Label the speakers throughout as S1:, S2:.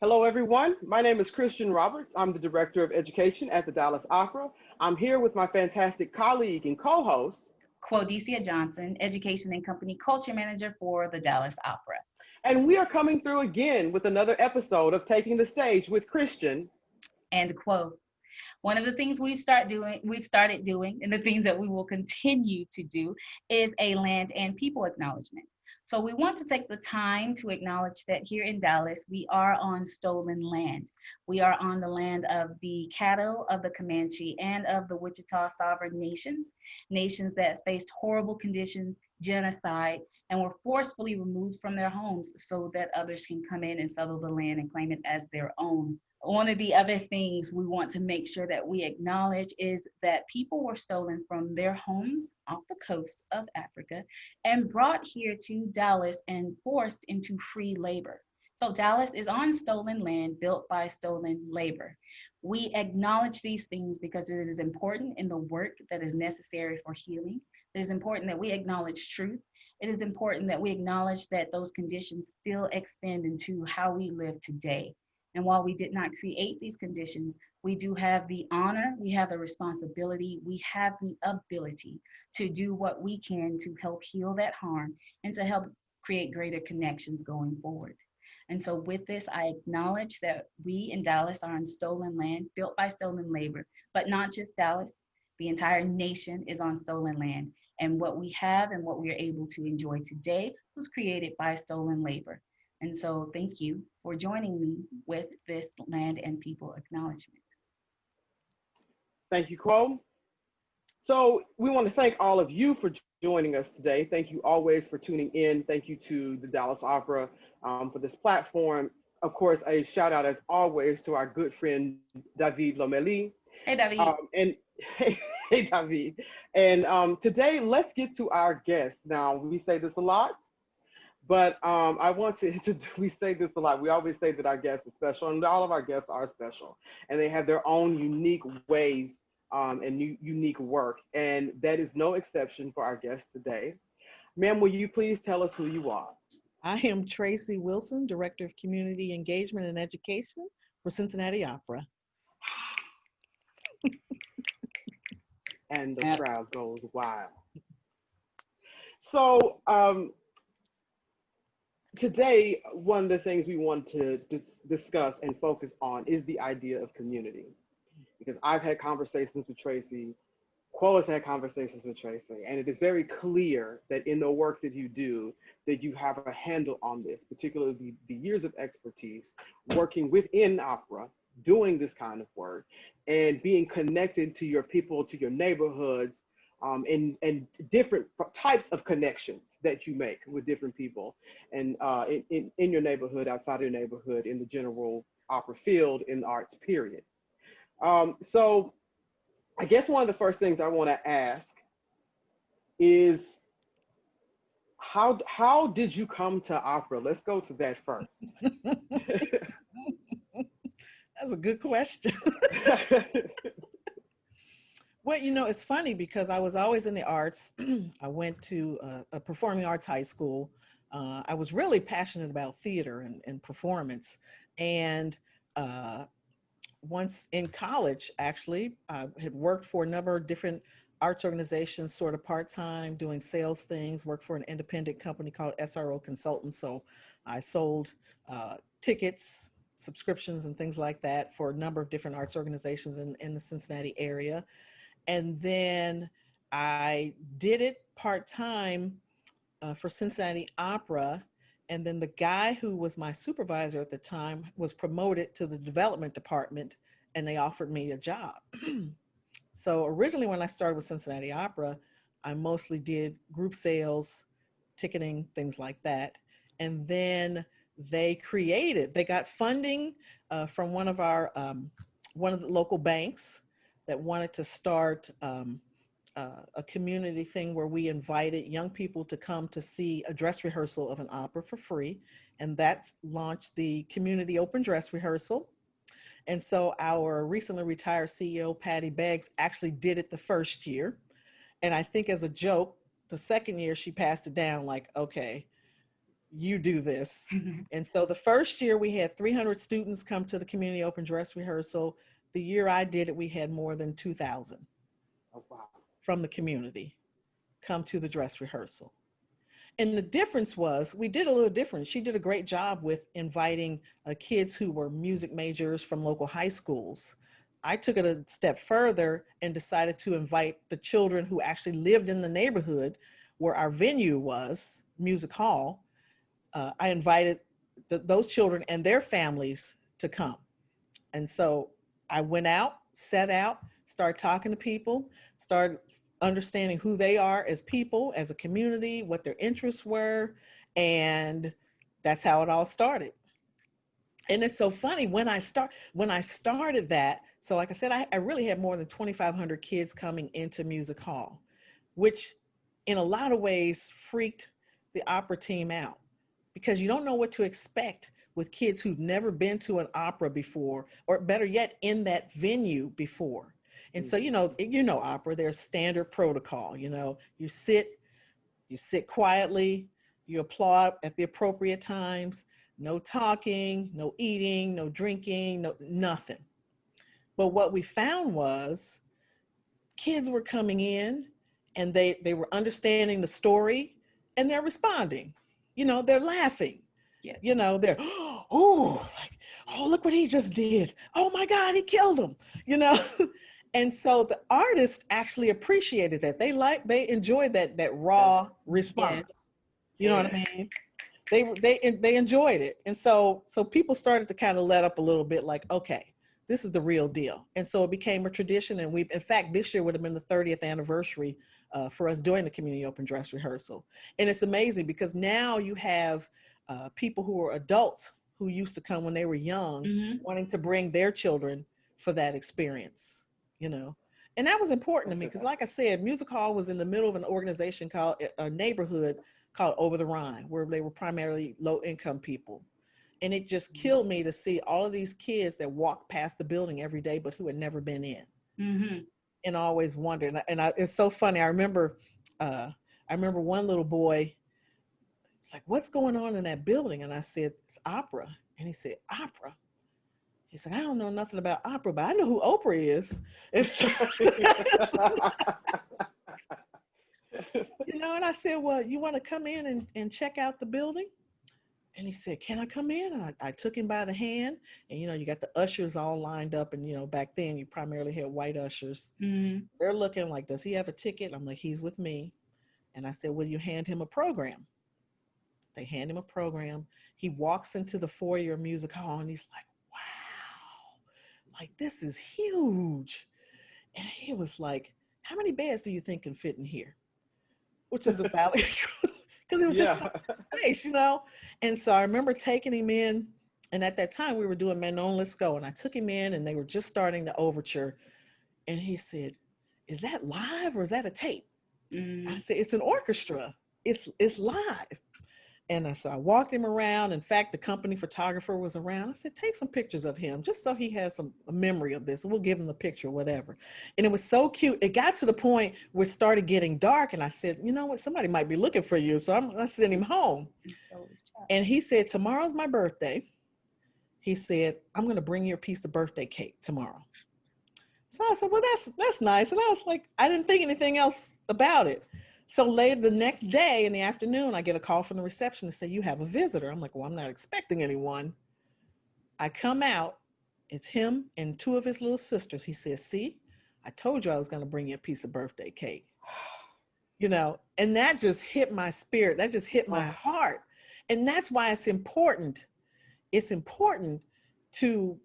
S1: Hello, everyone. My name is Christian Roberts. I'm the Director of Education at the Dallas Opera. I'm here with my fantastic colleague and co-host.
S2: Quo Johnson, Education and Company Culture Manager for the Dallas Opera.
S1: And we are coming through again with another episode of Taking the Stage with Kristian
S2: and Quo. One of the things we've started doing, and the things that we will continue to do is a land and people acknowledgement. So we want to take the time to acknowledge that here in Dallas, we are on stolen land. We are on the land of the Caddo, of the Comanche, and of the Wichita sovereign nations that faced horrible conditions, genocide, and were forcefully removed from their homes so that others can come in and settle the land and claim it as their own. One of the other things we want to make sure that we acknowledge is that people were stolen from their homes off the coast of Africa and brought here to Dallas and forced into free labor. So Dallas is on stolen land built by stolen labor. We acknowledge these things because it is important in the work that is necessary for healing. It is important that we acknowledge truth. It is important that we acknowledge that those conditions still extend into how we live today. And while we did not create these conditions, we do have the honor, we have the responsibility, we have the ability to do what we can to help heal that harm and to help create greater connections going forward. And so with this, I acknowledge that we in Dallas are on stolen land, built by stolen labor, but not just Dallas, the entire nation is on stolen land. And what we have and what we are able to enjoy today was created by stolen labor. And so thank you for joining me with this land and people acknowledgement.
S1: Thank you, Quo. So we want to thank all of you for joining us today. Thank you always for tuning in. Thank you to the Dallas Opera for this platform. Of course, a shout out as always to our good friend, David Lomeli.
S2: Hey, David.
S1: Hey, David. And today, let's get to our guest. Now, we say this a lot, but I want to, we say this a lot. We always say that our guest is special, and all of our guests are special, and they have their own unique ways and unique work. And that is no exception for our guest today. Ma'am, will you please tell us who you are?
S3: I am Tracy Wilson, Director of Community Engagement and Education for Cincinnati Opera.
S1: And the crowd goes wild. So today, one of the things we want to discuss and focus on is the idea of community. Because I've had conversations with Tracy, Quo has had conversations with Tracy, and it is very clear that in the work that you do, that you have a handle on this, particularly the years of expertise working within opera, doing this kind of work, and being connected to your people, to your neighborhoods, and different types of connections that you make with different people, and in your neighborhood, outside of your neighborhood, in the general opera field, in the arts, period. So I guess one of the first things I want to ask is, how did you come to opera? Let's go to that first.
S3: That's a good question. Well, you know, it's funny because I was always in the arts. I went to a performing arts high school. I was really passionate about theater and performance. And once in college, actually, I had worked for a number of different arts organizations, sort of part-time, doing sales things, worked for an independent company called SRO Consultants. So I sold tickets, subscriptions, and things like that for a number of different arts organizations in the Cincinnati area. And then I did it part-time for Cincinnati Opera. And then the guy who was my supervisor at the time was promoted to the development department, and they offered me a job. So originally when I started with Cincinnati Opera, I mostly did group sales, ticketing, things like that. And then they got funding from one of the local banks that wanted to start a community thing where we invited young people to come to see a dress rehearsal of an opera for free. And that's launched the Community Open Dress Rehearsal. And so our recently retired CEO, Patty Beggs, actually did it the first year. And I think as a joke, the second year she passed it down like, okay, you do this. And so the first year we had 300 students come to the community open dress rehearsal. The year I did it, we had more than 2,000
S1: Oh, wow.
S3: from the community come to the dress rehearsal. And the difference was we did a little different. She did a great job with inviting kids who were music majors from local high schools. I took it a step further and decided to invite the children who actually lived in the neighborhood where our venue was, Music Hall. I invited those children and their families to come. And so I went out, set out, started talking to people, started understanding who they are as people, as a community, what their interests were. And that's how it all started. And it's so funny when I started that. So like I said, I really had more than 2,500 kids coming into Music Hall, which in a lot of ways freaked the opera team out because you don't know what to expect with kids who've never been to an opera before, or better yet, in that venue before. And so, you know, opera, there's standard protocol, you sit quietly, you applaud at the appropriate times, no talking, no eating, no drinking, nothing. But what we found was kids were coming in and they were understanding the story and they're responding, they're laughing.
S2: Yes.
S3: They're, oh, look what he just did. Oh my God, he killed him, And so the artists actually appreciated that. They enjoyed that raw response.
S2: Yes.
S3: You know what I mean? They enjoyed it. And so people started to kind of let up a little bit, like, okay, this is the real deal. And so it became a tradition. And in fact, this year would have been the 30th anniversary for us doing the community open dress rehearsal. And it's amazing because now you have people who are adults who used to come when they were young, wanting to bring their children for that experience, And that was important to me because, like I said, Music Hall was in the middle of an organization called a neighborhood called Over the Rhine, where they were primarily low-income people. And it just killed me to see all of these kids that walked past the building every day, but who had never been in. And always wondered. It's so funny. I remember one little boy. It's like, what's going on in that building? And I said, it's opera. And he said, opera. He's like, I don't know nothing about opera, but I know who Oprah is. And I said, well, you want to come in and check out the building? And he said, can I come in? And I took him by the hand. And, you got the ushers all lined up. And, back then you primarily had white ushers. They're looking like, does he have a ticket? I'm like, he's with me. And I said, will you hand him a program? They hand him a program. He walks into the foyer of Music Hall and he's like, wow, like this is huge. And he was like, how many beds do you think can fit in here? Which is a valid truth because it was just so much space, And so I remember taking him in, and at that time we were doing Manon Lescaut, and I took him in and they were just starting the overture. And he said, is that live or is that a tape? I said, it's an orchestra. It's live. And so I walked him around. In fact, the company photographer was around. I said, take some pictures of him just so he has a memory of this. And we'll give him the picture, whatever. And it was so cute. It got to the point where it started getting dark. And I said, you know what? Somebody might be looking for you. So I'm going to send him home. And he said, tomorrow's my birthday. He said, I'm going to bring you a piece of birthday cake tomorrow. So I said, well, that's nice. And I was like, I didn't think anything else about it. So later the next day in the afternoon, I get a call from the receptionist to say, you have a visitor. I'm like, well, I'm not expecting anyone. I come out, it's him and two of his little sisters. He says, see, I told you I was going to bring you a piece of birthday cake. And that just hit my spirit. That just hit my heart. And that's why it's important. It's important to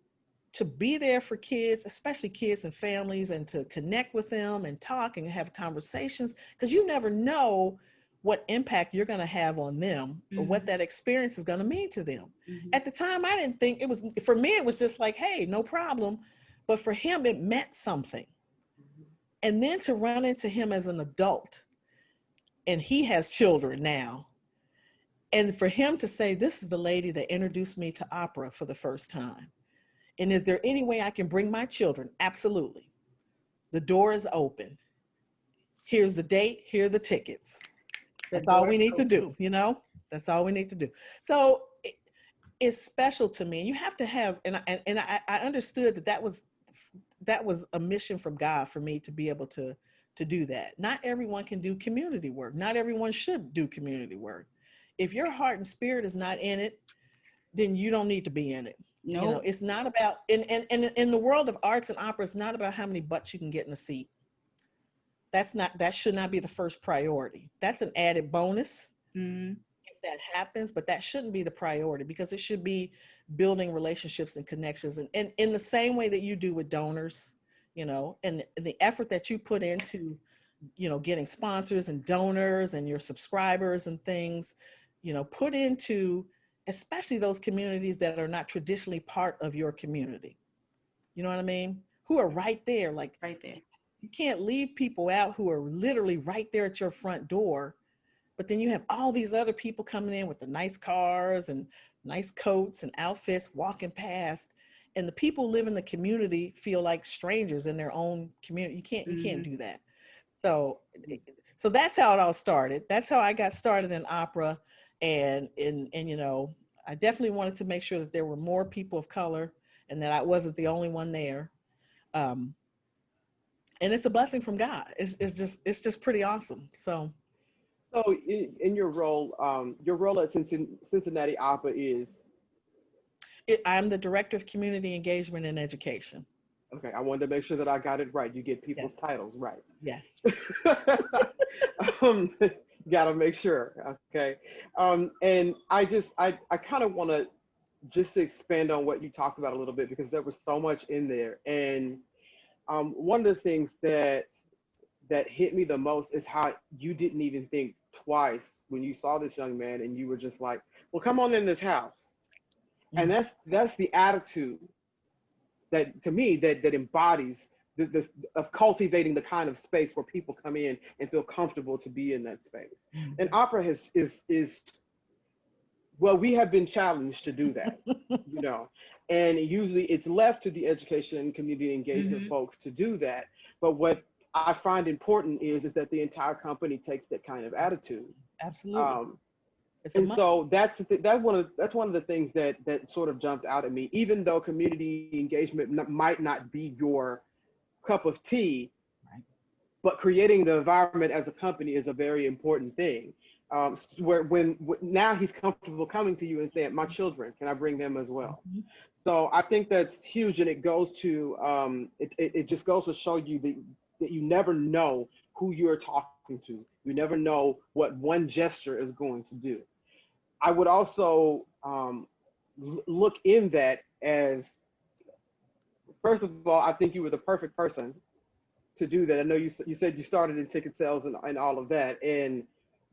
S3: be there for kids, especially kids and families, and to connect with them and talk and have conversations, because you never know what impact you're going to have on them or what that experience is going to mean to them. At the time, I didn't think it was, for me, it was just like, hey, no problem. But for him, it meant something. And then to run into him as an adult, and he has children now, and for him to say, this is the lady that introduced me to opera for the first time. And is there any way I can bring my children? Absolutely. The door is open. Here's the date. Here are the tickets. That's all we need to do, That's all we need to do. So it's special to me. And you have to have, I understood that was a mission from God for me to be able to do that. Not everyone can do community work. Not everyone should do community work. If your heart and spirit is not in it, then you don't need to be in it.
S2: No.
S3: You know, it's not about, in the world of arts and opera, it's not about how many butts you can get in a seat. That should not be the first priority. That's an added bonus.
S2: Mm-hmm.
S3: If that happens, but that shouldn't be the priority, because it should be building relationships and connections, and in the same way that you do with donors, you know, and the effort that you put into, you know, getting sponsors and donors and your subscribers and things, you know, put into especially those communities that are not traditionally part of your community. You know what I mean? Who are right there, like
S2: right there.
S3: You can't leave people out who are literally right there at your front door. But then you have all these other people coming in with the nice cars and nice coats and outfits walking past. And the people live in the community feel like strangers in their own community. You can't do that. So that's how it all started. That's how I got started in opera. And you know, I definitely wanted to make sure that there were more people of color and that I wasn't the only one there. And it's a blessing from God. It's just pretty awesome. So
S1: in your role at Cincinnati Opera is?
S3: I'm the Director of Community Engagement and Education.
S1: Okay, I wanted to make sure that I got it right. You get people's titles right.
S3: Yes.
S1: Gotta make sure. Okay. And I kind of want to just expand on what you talked about a little bit, because there was so much in there. And one of the things that hit me the most is how you didn't even think twice when you saw this young man, and you were just like, well, come on in this house. Mm-hmm. And that's the attitude that, to me, that embodies this of cultivating the kind of space where people come in and feel comfortable to be in that space. Mm-hmm. And opera is well, we have been challenged to do that, you know, and usually it's left to the education and community engagement folks to do that. But what I find important is that the entire company takes that kind of attitude.
S3: Absolutely.
S1: And so that's one of the things that sort of jumped out at me. Even though community engagement might not be your cup of tea, right, but creating the environment as a company is a very important thing. When now he's comfortable coming to you and saying, "My children, can I bring them as well?" Mm-hmm. So I think that's huge, and it goes to it just goes to show you that you never know who you're talking to. You never know what one gesture is going to do. I would also look in that as, first of all, I think you were the perfect person to do that. I know you said you started in ticket sales and all of that. And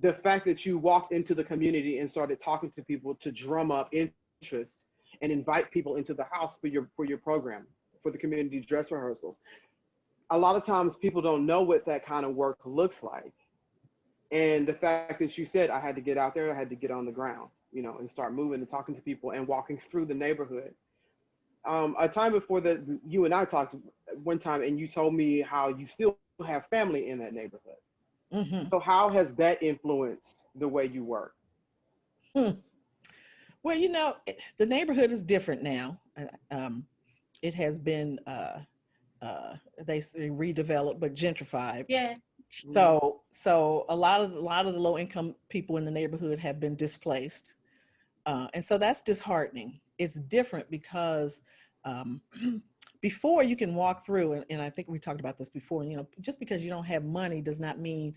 S1: the fact that you walked into the community and started talking to people to drum up interest and invite people into the house for your program, for the community dress rehearsals. A lot of times people don't know what that kind of work looks like. And the fact that you said, I had to get out there, I had to get on the ground, you know, and start moving and talking to people and walking through the neighborhood. A time before that, you and I talked one time, and you told me how you still have family in that neighborhood. Mm-hmm. So how has that influenced the way you work?
S3: Well, you know, the neighborhood is different now. It has been, they say redeveloped, but gentrified.
S2: Yeah.
S3: So a lot of the low income people in the neighborhood have been displaced. And so that's disheartening. It's different because before you can walk through, and I think we talked about this before, you know, just because you don't have money does not mean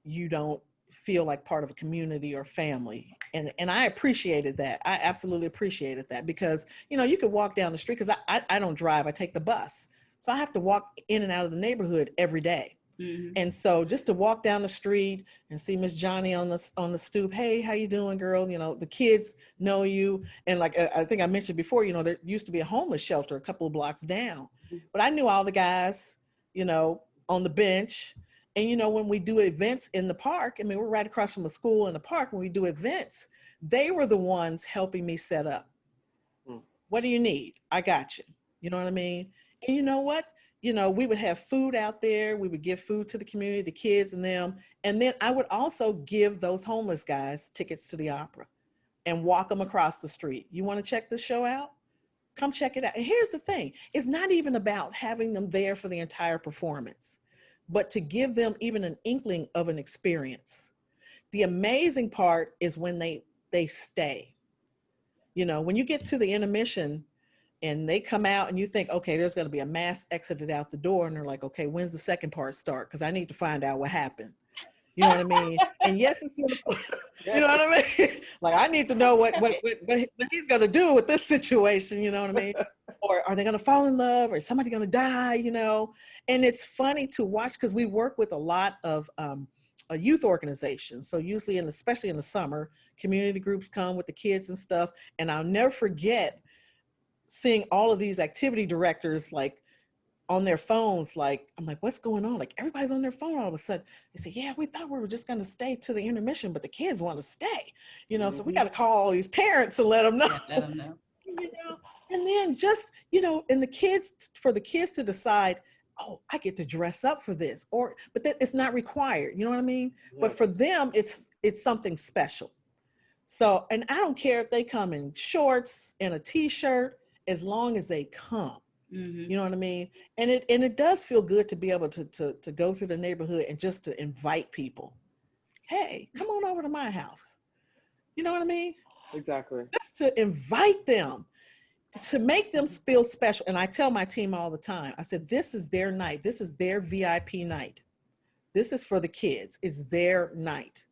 S3: you don't feel like part of a community or family. And I appreciated that. I absolutely appreciated that, because, you know, you could walk down the street, because I don't drive, I take the bus. So I have to walk in and out of the neighborhood every day. Mm-hmm. And so just to walk down the street and see Miss Johnny on the stoop, hey, how you doing, girl? You know, the kids know you. And like I think I mentioned before, you know, there used to be a homeless shelter a couple of blocks down, but I knew all the guys, you know, on the bench. And, you know, when we do events in the park, I mean, we're right across from a school in the park. When we do events, they were the ones helping me set up. What do you need? I got you. You know what I mean? And you know what? you know, we would have food out there. We would give food to the community, the kids and them. And then I would also give those homeless guys tickets to the opera and walk them across the street. You want to check this show out? Come check it out. And here's the thing. It's not even about having them there for the entire performance, but to give them even an inkling of an experience. The amazing part is when they stay. You know, when you get to the intermission and they come out and you think, okay, there's going to be a mass exited out the door. And they're like, okay, when's the second part start? Because I need to find out what happened. You know what I mean? And yes, it's you know what I mean? Like, I need to know what he's going to do with this situation. You know what I mean? Or are they going to fall in love? Or is somebody going to die? You know? And it's funny to watch because we work with a lot of a youth organization. So usually, especially in the summer, community groups come with the kids and stuff. And I'll never forget seeing all of these activity directors like on their phones. Like, I'm like, what's going on? Like, everybody's on their phone all of a sudden. They say, yeah, we thought we were just going to stay to the intermission, but the kids want to stay, you know, so we got to call all these parents and let them know.
S2: Yeah, let them know.
S3: You know, and then just, you know, and for the kids to decide, oh, I get to dress up for this, but that it's not required. You know what I mean? Yeah. But for them, it's something special. So, and I don't care if they come in shorts and a t-shirt, as long as they come. You know what I mean? And it does feel good to be able to go through the neighborhood and just to invite people. Hey, come on over to my house. You know what I mean?
S1: Exactly.
S3: Just to invite them, to make them feel special. And I tell my team all the time, I said, this is their night. This is their VIP night. This is for the kids. It's their night.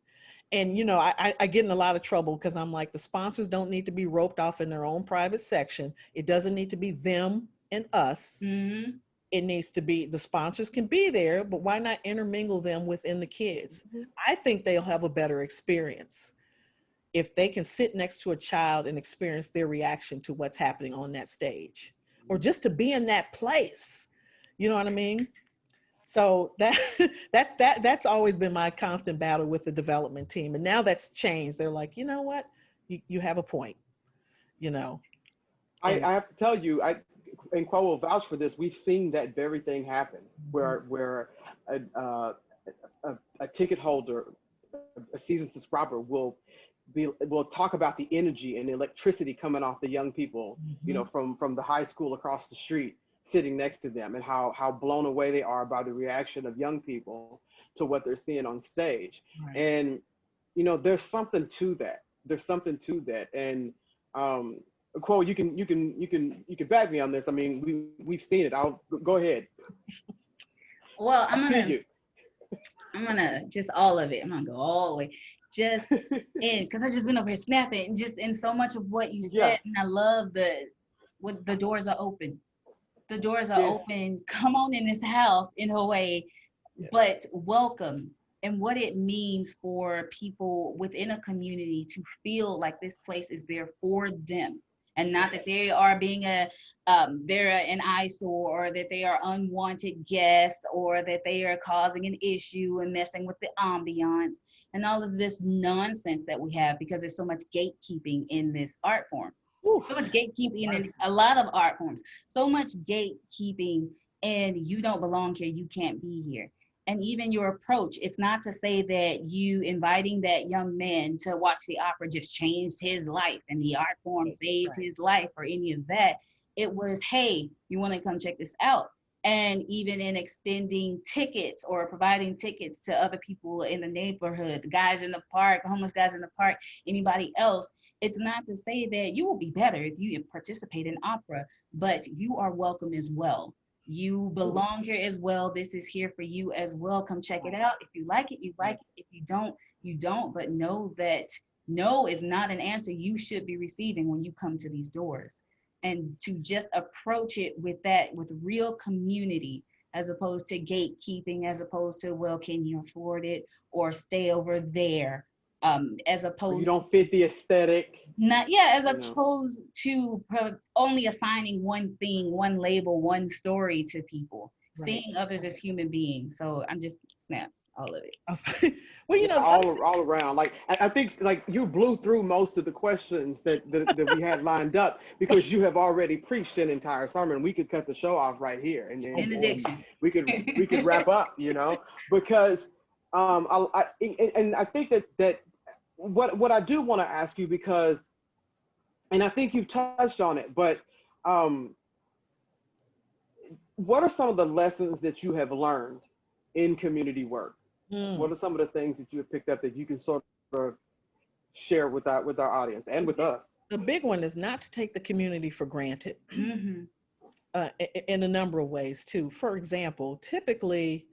S3: And, you know, I get in a lot of trouble because I'm like, the sponsors don't need to be roped off in their own private section. It doesn't need to be them and us. It needs to be, the sponsors can be there, but why not intermingle them within the kids? I think they'll have a better experience if they can sit next to a child and experience their reaction to what's happening on that stage, or just to be in that place. You know what I mean? So that's always been my constant battle with the development team. And now that's changed. They're like, you know what? You have a point, you know.
S1: I have to tell you, and Quo will vouch for this, we've seen that very thing happen where a ticket holder, a season subscriber will talk about the energy and the electricity coming off the young people, you know, from the high school across the street, sitting next to them, and how blown away they are by the reaction of young people to what they're seeing on stage. Right. And, you know, there's something to that. And Quo, you can back me on this. I mean, we've seen it. I'll go ahead.
S2: Well, I'm gonna just all of it. I'm gonna go all the way. Just in, because I just been over here snapping, just in so much of what you said, and I love the doors are open. The doors are open. Come on in this house in a way, but welcome, and what it means for people within a community to feel like this place is there for them, and not that they are being they're an eyesore, or that they are unwanted guests, or that they are causing an issue and messing with the ambiance and all of this nonsense that we have, because there's so much gatekeeping in this art form. So much gatekeeping in a lot of art forms. So much gatekeeping, and you don't belong here. You can't be here. And even your approach, it's not to say that you inviting that young man to watch the opera just changed his life and the art form saved his life or any of that. It was, hey, you want to come check this out? And even in extending tickets or providing tickets to other people in the neighborhood, the guys in the park, the homeless guys in the park, anybody else, it's not to say that you will be better if you participate in opera, but you are welcome as well. You belong here as well. This is here for you as well. Come check it out. If you like it, you like it. If you don't, you don't. But know that no is not an answer you should be receiving when you come to these doors. And to just approach it with real community, as opposed to gatekeeping, as opposed to, well, can you afford it, or stay over there, as opposed, you
S1: don't fit the aesthetic.
S2: As opposed to only assigning one thing, one label, one story to people.
S3: Right.
S2: seeing others as human beings. So I'm just snaps, all of it.
S3: Well,
S1: Yeah, all around. Like I think like you blew through most of the questions that we had lined up because you have already preached an entire sermon. We could cut the show off right here, and
S2: Benediction.
S1: we could wrap up, because and I think that what I do want to ask you, because, and I think you've touched on it, but what are some of the lessons that you have learned in community work? What are some of the things that you have picked up that you can sort of share with our audience and with us?
S3: The big one is not to take the community for granted.
S2: Mm-hmm.
S3: In a number of ways too. For example, typically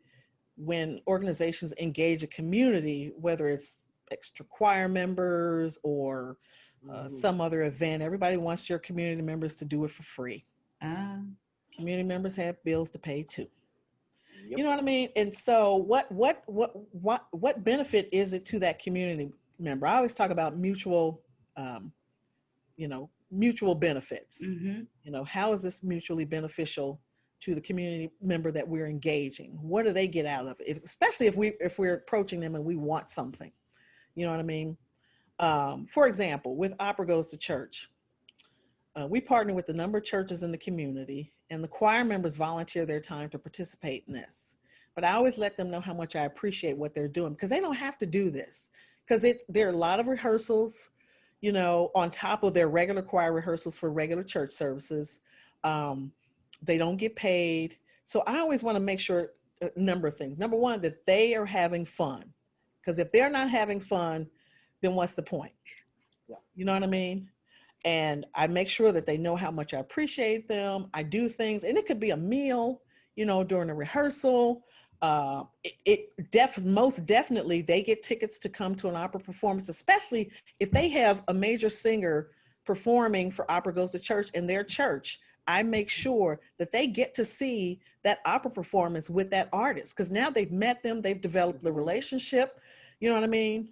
S3: when organizations engage a community, whether it's extra choir members or some other event, everybody wants your community members to do it for free. Community members have bills to pay too.
S1: Yep.
S3: You know what I mean? And so what benefit is it to that community member? I always talk about mutual mutual benefits.
S2: Mm-hmm.
S3: How is this mutually beneficial to the community member that we're engaging? What do they get out of it? Especially if we're approaching them and we want something. You know what I mean? For example, with Opera Goes to Church, we partner with a number of churches in the community, and the choir members volunteer their time to participate in this. But I always let them know how much I appreciate what they're doing, because they don't have to do this, because there are a lot of rehearsals, on top of their regular choir rehearsals for regular church services. They don't get paid. So I always want to make sure a number of things. Number one, that they are having fun, because if they're not having fun, then what's the point?
S1: Yeah.
S3: You know what I mean? And I make sure that they know how much I appreciate them. I do things, and it could be a meal, during a rehearsal. Most definitely they get tickets to come to an opera performance, especially if they have a major singer performing for Opera Goes to Church in their church. I make sure that they get to see that opera performance with that artist, because now they've met them, they've developed the relationship. You know what I mean?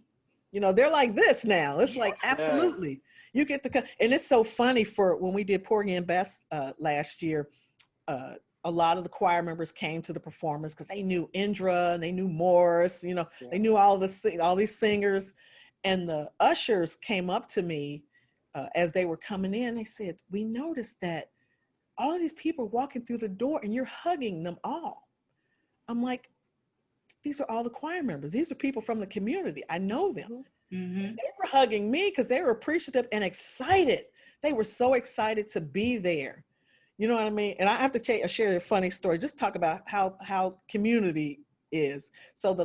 S3: They're like this now. It's like, absolutely. You get to come. And it's so funny, for when we did Porgy and Bess last year, a lot of the choir members came to the performance because they knew Indra and they knew Morris, they knew all these singers. And the ushers came up to me as they were coming in. They said, "We noticed that all of these people are walking through the door and you're hugging them all." I'm like, these are all the choir members. These are people from the community. I know them.
S2: Mm-hmm.
S3: They were hugging me because they were appreciative and excited. They were so excited to be there. You know what I mean? And I have to share a funny story, just talk about how community is. So the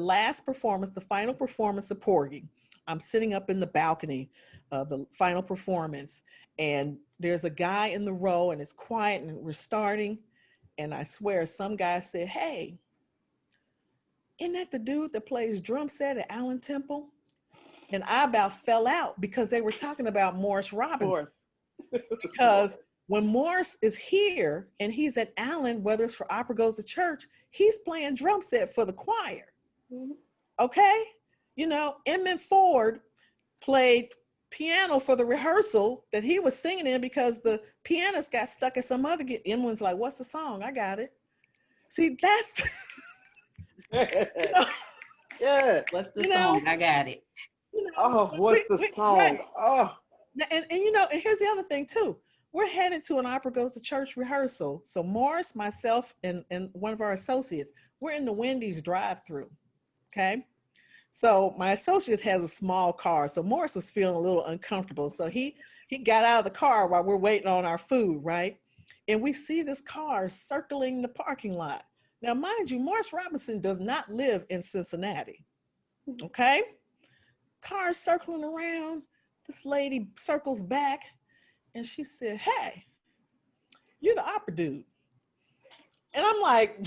S3: final performance of Porgy, I'm sitting up in the balcony of the final performance, and there's a guy in the row, and it's quiet, and we're starting. And I swear some guy said, "Hey, isn't that the dude that plays drum set at Allen Temple?" And I about fell out, because they were talking about Morris Robinson. Because when Morris is here and he's at Allen, whether it's for Opera Goes to Church, he's playing drum set for the choir. Okay? Emmett Ford played piano for the rehearsal that he was singing in, because the pianist got stuck at some other gig. Emmett like, "What's the song? I got it." See, that's
S1: Yeah.
S2: What's the song? I got it.
S1: What's the song?
S3: Right.
S1: Oh.
S3: And here's the other thing too. We're headed to an Opera Goes to Church rehearsal. So Morris, myself, and one of our associates, we're in the Wendy's drive-through. Okay. So my associate has a small car. So Morris was feeling a little uncomfortable. So he got out of the car while we're waiting on our food, right? And we see this car circling the parking lot. Now, mind you, Morris Robinson does not live in Cincinnati. Okay. Car circling around. This lady circles back and she said, "Hey, you're the opera dude." And I'm like,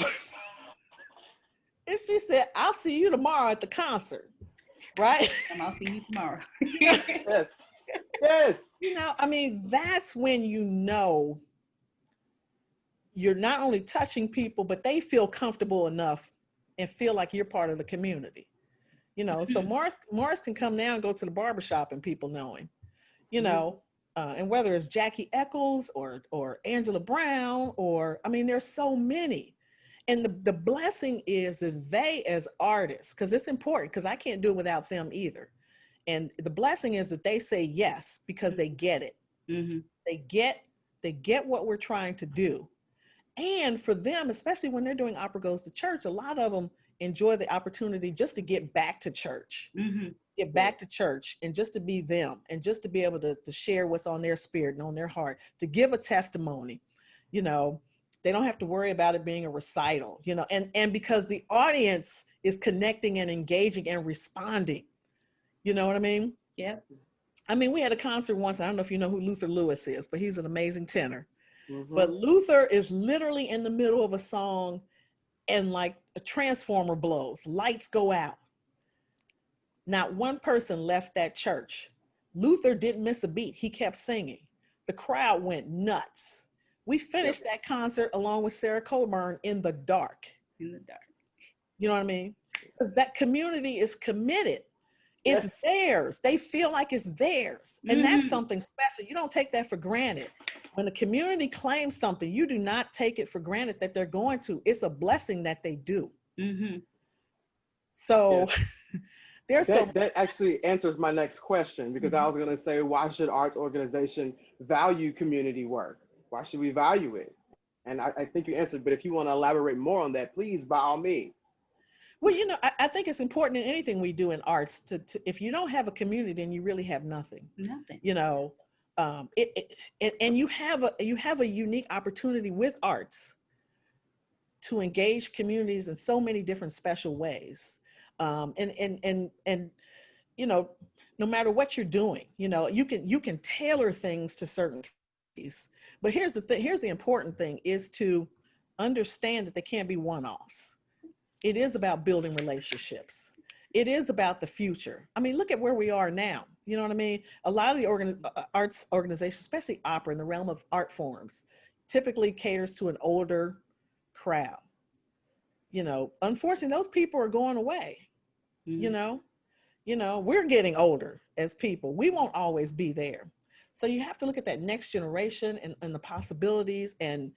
S3: and she said, "I'll see you tomorrow at the concert." Right?
S2: And I'll see you tomorrow.
S1: Yes. Yes.
S3: That's when you're not only touching people, but they feel comfortable enough and feel like you're part of the community. So Morris can come now and go to the barbershop and people know him, and whether it's Jackie Eccles or Angela Brown, there's so many. And the blessing is that they as artists, because it's important, because I can't do it without them either. And the blessing is that they say yes because they get it.
S2: Mm-hmm.
S3: They get what we're trying to do. And for them, especially when they're doing Opera Goes to Church, a lot of them enjoy the opportunity just to get back to church.
S2: Mm-hmm.
S3: Get back to church and just to be them and just to be able to share what's on their spirit and on their heart, to give a testimony. You know, they don't have to worry about it being a recital, you know, and because the audience is connecting and engaging and responding. You know what I mean?
S2: Yeah.
S3: I mean, we had a concert once. I don't know if you know who Luther Lewis is, but he's an amazing tenor.
S1: Mm-hmm.
S3: But Luther is literally in the middle of a song and like a transformer blows, lights go out. Not one person left that church. Luther didn't miss a beat. He kept singing. The crowd went nuts. We finished that concert along with Sarah Coburn in the dark.
S2: In the dark.
S3: You know what I mean? Because that community is committed. It's theirs. They feel like it's theirs. And that's something special. You don't take that for granted. When the community claims something, you do not take it for granted that they're going to. It's a blessing that they do.
S2: Mm-hmm.
S3: So there's
S1: that actually answers my next question, because I was going to say, why should arts organization value community work? Why should we value it? And I think you answered, but if you want to elaborate more on that, please, by all means.
S3: Well, you know, I think it's important in anything we do in arts to if you don't have a community, then you really have nothing.
S2: Nothing.
S3: You know, and you have a unique opportunity with arts to engage communities in so many different special ways. And you know, no matter what you're doing, you know, you can tailor things to certain communities. But here's the thing. Here's the important thing is to understand that they can't be one-offs. It is about building relationships. It is about the future. I mean, look at where we are now. You know what I mean? A lot of the arts organizations, especially opera in the realm of art forms, typically caters to an older crowd. You know, unfortunately, those people are going away. You know, we're getting older as people. We won't always be there. So you have to look at that next generation and the possibilities and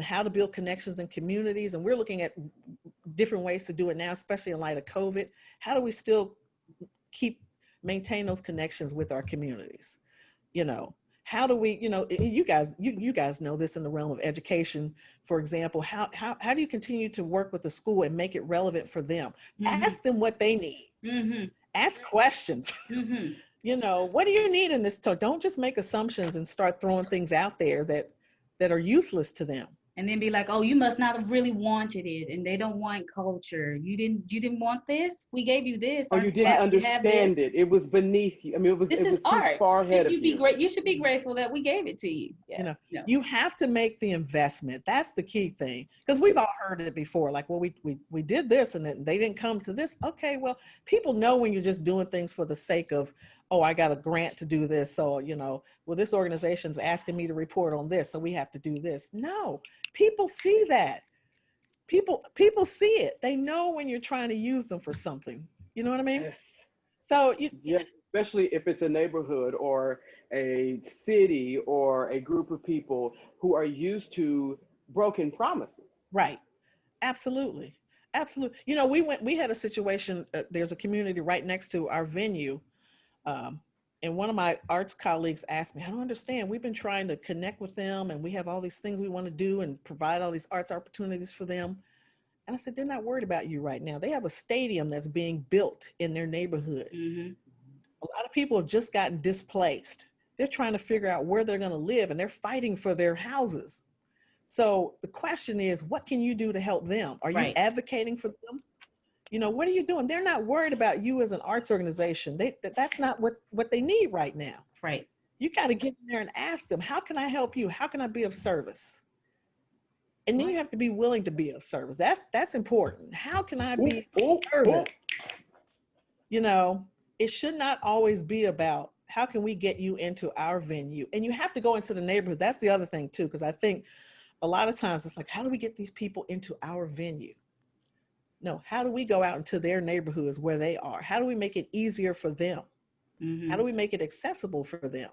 S3: how to build connections in communities. And we're looking at different ways to do it now, especially in light of COVID. How do we still maintain those connections with our communities? You know, how do we, you know, you guys know this in the realm of education, for example, how do you continue to work with the school and make it relevant for them? Ask them what they need. Ask questions. You know, what do you need in this talk? Don't just make assumptions and start throwing things out there that are useless to them.
S2: And then be like, oh, you must not have really wanted it, and they don't want culture. You didn't want this? We gave you this.
S1: Or you didn't understand it. It was beneath you. I mean, it was
S2: art.
S1: Too far ahead of you.
S2: You should be grateful that we gave it to you. Yeah.
S3: You know, you have to make the investment. That's the key thing. Because we've all heard it before. Like, well, we did this and they didn't come to this. Okay, well, people know when you're just doing things for the sake of, oh, I got a grant to do this. So, you know, well, this organization's asking me to report on this, so we have to do this. No, people see that. People see it. They know when you're trying to use them for something. You know what I mean?
S1: Yes.
S3: So
S1: especially if it's a neighborhood or a city or a group of people who are used to broken promises.
S3: Right. Absolutely. Absolutely. You know, we had a situation, there's a community right next to our venue. And one of my arts colleagues asked me, I don't understand. We've been trying to connect with them and we have all these things we want to do and provide all these arts opportunities for them. And I said, they're not worried about you right now. They have a stadium that's being built in their neighborhood. A lot of people have just gotten displaced. They're trying to figure out where they're going to live and they're fighting for their houses. So the question is, what can you do to help them? Are you advocating for them? You know, what are you doing? They're not worried about you as an arts organization. That's not what they need right now.
S2: Right.
S3: You got to get in there and ask them, how can I help you? How can I be of service? And then you have to be willing to be of service. That's important. How can I be of service? You know, it should not always be about how can we get you into our venue? And you have to go into the neighborhood. That's the other thing too, because I think a lot of times it's like, how do we get these people into our venue? No, how do we go out into their neighborhoods where they are? How do we make it easier for them? How do we make it accessible for them?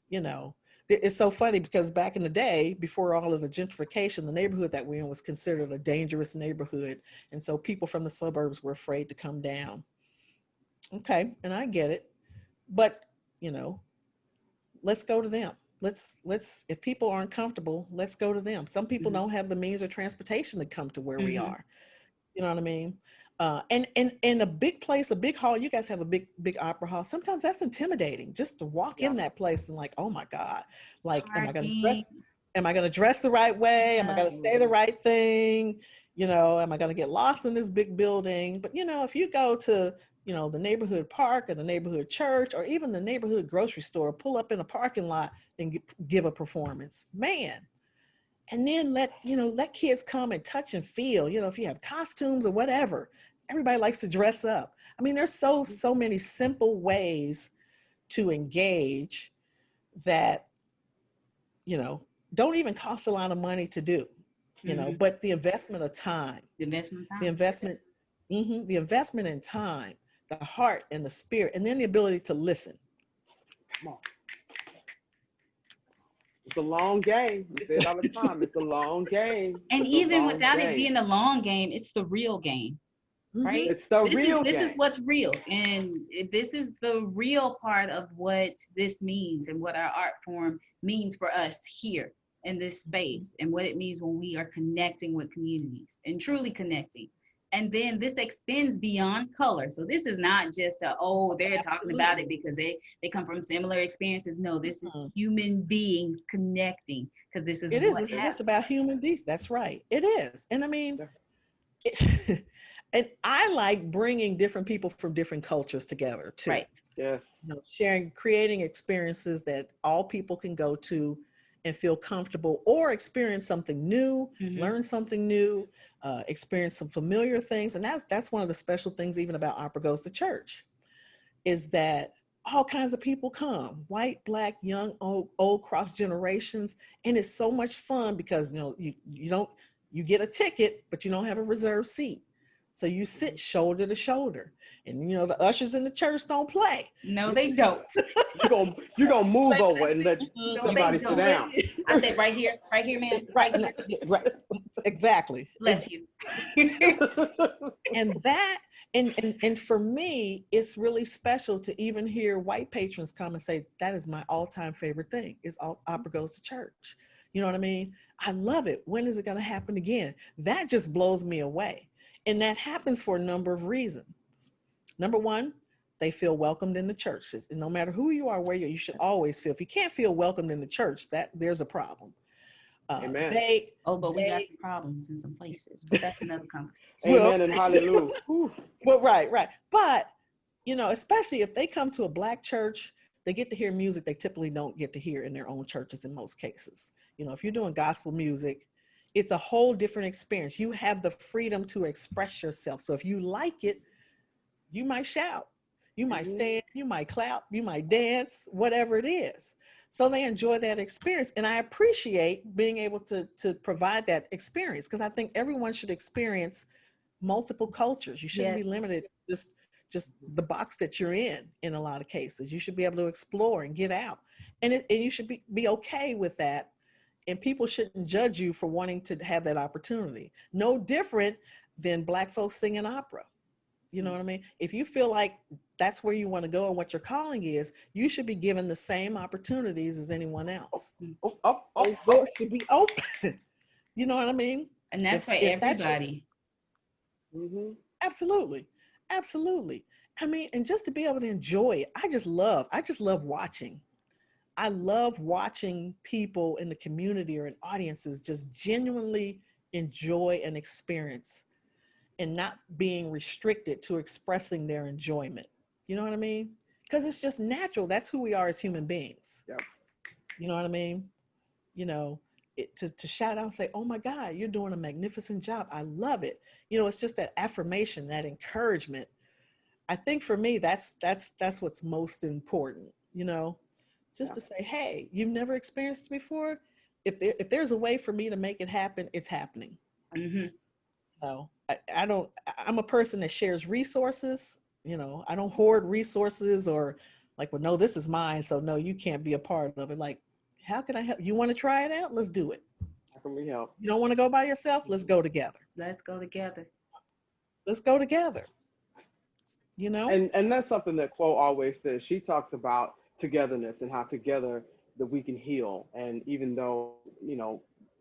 S3: You know, it's so funny because back in the day, before all of the gentrification, the neighborhood that we're in was considered a dangerous neighborhood. And so people from the suburbs were afraid to come down. Okay, and I get it. But, you know, let's go to them. Let's if people aren't comfortable, let's go to them. Some people don't have the means of transportation to come to where we are. You know what I mean? And a big place, a big hall, you guys have a big opera hall. Sometimes that's intimidating just to walk in that place and like, oh my God, like, am I going to dress the right way? Am I going to say the right thing? You know, am I going to get lost in this big building? But, you know, if you go to, you know, the neighborhood park or the neighborhood church or even the neighborhood grocery store, pull up in a parking lot and give a performance, man. And then let kids come and touch and feel, you know, if you have costumes or whatever, everybody likes to dress up. I mean, there's so many simple ways to engage that, you know, don't even cost a lot of money to do, you know, but the investment of time, the investment in time, the heart and the spirit, and then the ability to listen.
S1: Come on. It's a long game. We say it all the time. It's a long game.
S2: And even without it being a long game, it's the real game, right?
S1: It's the real game.
S2: This is what's real. And this is the real part of what this means and what our art form means for us here in this space and what it means when we are connecting with communities and truly connecting. And then this extends beyond color. So this is not just they're talking about it because they come from similar experiences. No, this is human beings connecting because this is
S3: It's just about human beings. That's right. It is. And I mean, and I like bringing different people from different cultures together too.
S2: Right.
S1: Yes.
S3: You know, creating experiences that all people can go to and feel comfortable or experience something new, learn something new, experience some familiar things. And that's one of the special things even about Opera Goes to Church is that all kinds of people come, white, black, young, old, cross generations. And it's so much fun because, you know, you get a ticket, but you don't have a reserved seat. So you sit shoulder to shoulder, and you know the ushers in the church don't play.
S2: No, they don't.
S1: You're gonna move over and let somebody sit down.
S2: I said right here, man, right here.
S3: Right. Exactly.
S2: Bless you.
S3: And for me, it's really special to even hear white patrons come and say that is my all-time favorite thing is Opera Goes to Church. You know what I mean? I love it. When is it going to happen again? That just blows me away. And that happens for a number of reasons. Number one, they feel welcomed in the church. And no matter who you are, where you should always feel. If you can't feel welcomed in the church, there's a problem.
S1: Amen.
S2: We got problems in some places, but that's another conversation.
S1: Amen and hallelujah.
S3: Well, right. But, you know, especially if they come to a Black church, they get to hear music they typically don't get to hear in their own churches in most cases. You know, if you're doing gospel music, it's a whole different experience. You have the freedom to express yourself. So if you like it, you might shout, you might stand, you might clap, you might dance, whatever it is. So they enjoy that experience. And I appreciate being able to provide that experience because I think everyone should experience multiple cultures. You shouldn't be limited to just the box that you're in a lot of cases. You should be able to explore and get out. And you should be okay with that. And people shouldn't judge you for wanting to have that opportunity. No different than Black folks singing opera. You know what I mean? If you feel like that's where you want to go and what your calling is, you should be given the same opportunities as anyone else. Those doors should be open. You know what I mean?
S2: And that's for everybody.
S3: Absolutely. I mean, and just to be able to enjoy it, I just love watching. I love watching people in the community or in audiences just genuinely enjoy an experience and not being restricted to expressing their enjoyment. You know what I mean? Because it's just natural. That's who we are as human beings.
S1: Yep.
S3: You know what I mean? You know, to shout out and say, oh my God, you're doing a magnificent job. I love it. You know, it's just that affirmation, that encouragement. I think for me, that's what's most important, you know? Just to say, hey, you've never experienced it before. If there's a way for me to make it happen, it's happening. No, I'm a person that shares resources. You know, I don't hoard resources or like, well, no, this is mine. So no, you can't be a part of it. Like, How can I help? You want to try it out? Let's do it.
S1: How can we help?
S3: You don't want to go by yourself? Let's go together.
S2: Let's go together.
S3: Let's go together. You know?
S1: And that's something that Quo always says. She talks about togetherness and how together that we can heal. And even though,